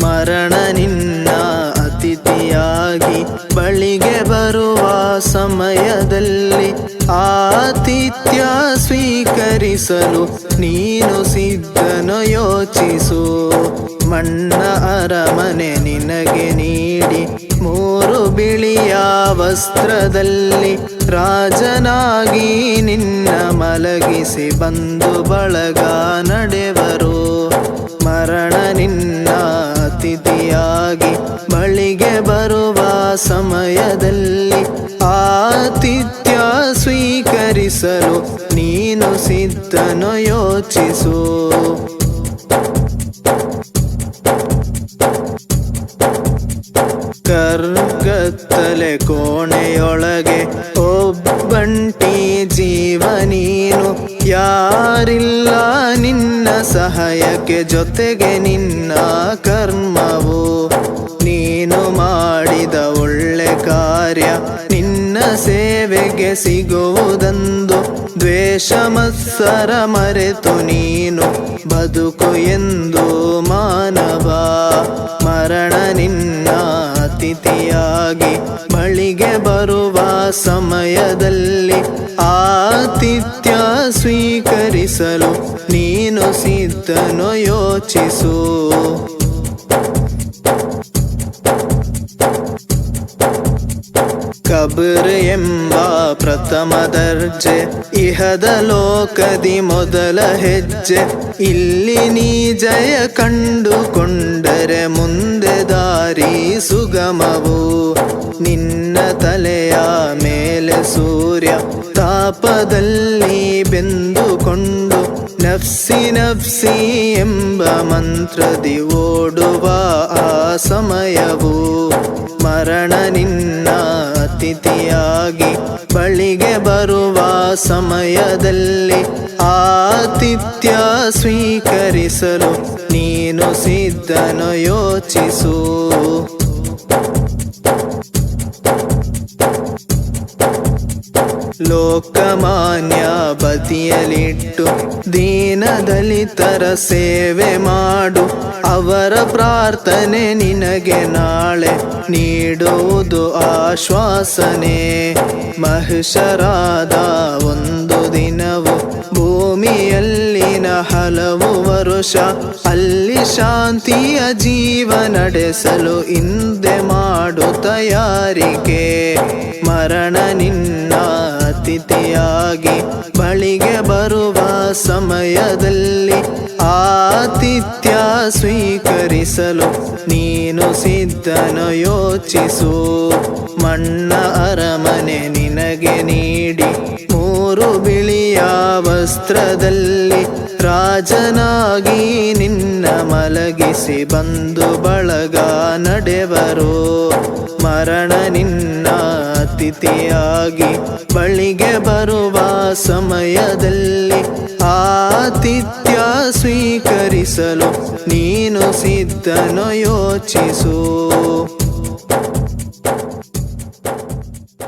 ಮರಣ ನಿನ್ನ ಅತಿಥಿಯಾಗಿ ಬಳಿಗೆ ಬರುವ ಸಮಯದಲ್ಲಿ ಆತಿಥ್ಯ ಸ್ವೀಕರಿಸಲು ನೀನು ಸಿದ್ಧನು ಯೋಚಿಸು. ಮಣ್ಣ ಅರಮನೆ ನಿನಗೆ ನೀಡಿ 3 ಬಿಳಿಯ ವಸ್ತ್ರದಲ್ಲಿ ರಾಜನಾಗಿ ನಿನ್ನ ಮಲಗಿಸಿ ಬಂಧು ಬಳಗ ನಡೆವರು. ಮರಣ ನಿನ್ನ ಅತಿಥಿಯಾಗಿ ಬಳಿಗೆ ಬರುವ ಸಮಯದಲ್ಲಿ ಆತಿಥ್ಯ ಸ್ವೀಕರಿಸಲು ನೀನು ಸಿದ್ಧನು ಯೋಚಿಸು. ಕರ್ಗತ್ತಲೆ ಕೋಣೆಯೊಳಗೆ ಒಬ್ಬಂಟಿ ಜೀವ ನೀನು, ಯಾರಿಲ್ಲ ನಿನ್ನ ಸಹಾಯಕ್ಕೆ, ಜೊತೆಗೆ ನಿನ್ನ ಕರ್ಮವು. ನೀನು ಮಾಡಿದ ಒಳ್ಳೆ ಕಾರ್ಯ ನಿನ್ನ ಸೇವೆಗೆ ಸಿಗುವುದೆಂದು ದ್ವೇಷ ಮತ್ಸರ ಮರೆತು ನೀನು ಬದುಕು ಎಂದು ಮಾನವ. ಮರಣ ನಿನ್ನ ಅತಿಥಿಯಾಗಿ ಬಳಿಗೆ ಬರುವ ಸಮಯದಲ್ಲಿ ಆತಿಥ್ಯ ಸ್ವೀಕರಿಸಲು ನೀನು ಸಿದ್ಧನು ಯೋಚಿಸು. ಕಬರ್ ಎಂಬ ಪ್ರಥಮ ದರ್ಜೆ ಇಹದ ಲೋಕದಿ ಮೊದಲ ಹೆಜ್ಜೆ. ಇಲ್ಲಿ ನೀ ಜಯ ಕಂಡುಕೊಂಡರೆ ಮುಂದೆ ದಾರಿ ಸುಗಮವು. ನಿನ್ನ ತಲೆಯ ಮೇಲೆ ಸೂರ್ಯ ತಾಪದಲ್ಲಿ ಬೆಂದುಕೊಂಡು ನಫ್ಸಿ ನಫ್ಸಿ ಎಂಬ ಮಂತ್ರದಿ ಓಡುವ ಆ ಸಮಯವು. ಮರಣ ನಿನ್ನ ಅತಿಥಿಯಾಗಿ ಬಳಿಗೆ ಬರುವ ಸಮಯದಲ್ಲಿ ಆತಿಥ್ಯ ಸ್ವೀಕರಿಸಲು ನೀನು ಸಿದ್ಧನು ಯೋಚಿಸು. ಲೋಕಮಾನ್ಯ ಬದಿಯಲಿಟ್ಟು ದೀನ ದಲಿತರ ಸೇವೆ ಮಾಡು. ಅವರ ಪ್ರಾರ್ಥನೆ ನಿನಗೆ ನಾಳೆ ನೀಡುವುದು ಆಶ್ವಾಸನೆ. ಮಹಶರಾದ ಒಂದು ದಿನವು ಭೂಮಿಯಲ್ಲಿನ ಹಲವು ವರುಷ, ಅಲ್ಲಿ ಶಾಂತಿಯ ಜೀವ ನಡೆಸಲು ಹಿಂದೆ ಮಾಡು ತಯಾರಿಕೆ. ಮರಣ ನಿನ್ನ ಅತಿಥಿಯಾಗಿ ಬಳಿಗೆ ಬರುವ ಸಮಯದಲ್ಲಿ ಆತಿಥ್ಯ ಸ್ವೀಕರಿಸಲು ನೀನು ಸಿದ್ಧನು ಯೋಚಿಸು. ಮಣ್ಣ ಅರಮನೆ ನಿನಗೆ ನೀಡಿ 3 ಬಿಳಿಯ ವಸ್ತ್ರದಲ್ಲಿ ರಾಜನಾಗಿ ನಿನ್ನ ಮಲಗಿಸಿ ಬಂಧು ಬಳಗ ನಡೆವರು. ಮರಣ ನಿನ್ನ ಅತಿಥಿಯಾಗಿ ಬಳಿಗೆ ಬರುವ ಸಮಯದಲ್ಲಿ ಆತಿಥ್ಯ ಸ್ವೀಕರಿಸಲು ನೀನು ಸಿದ್ಧನು ಯೋಚಿಸು.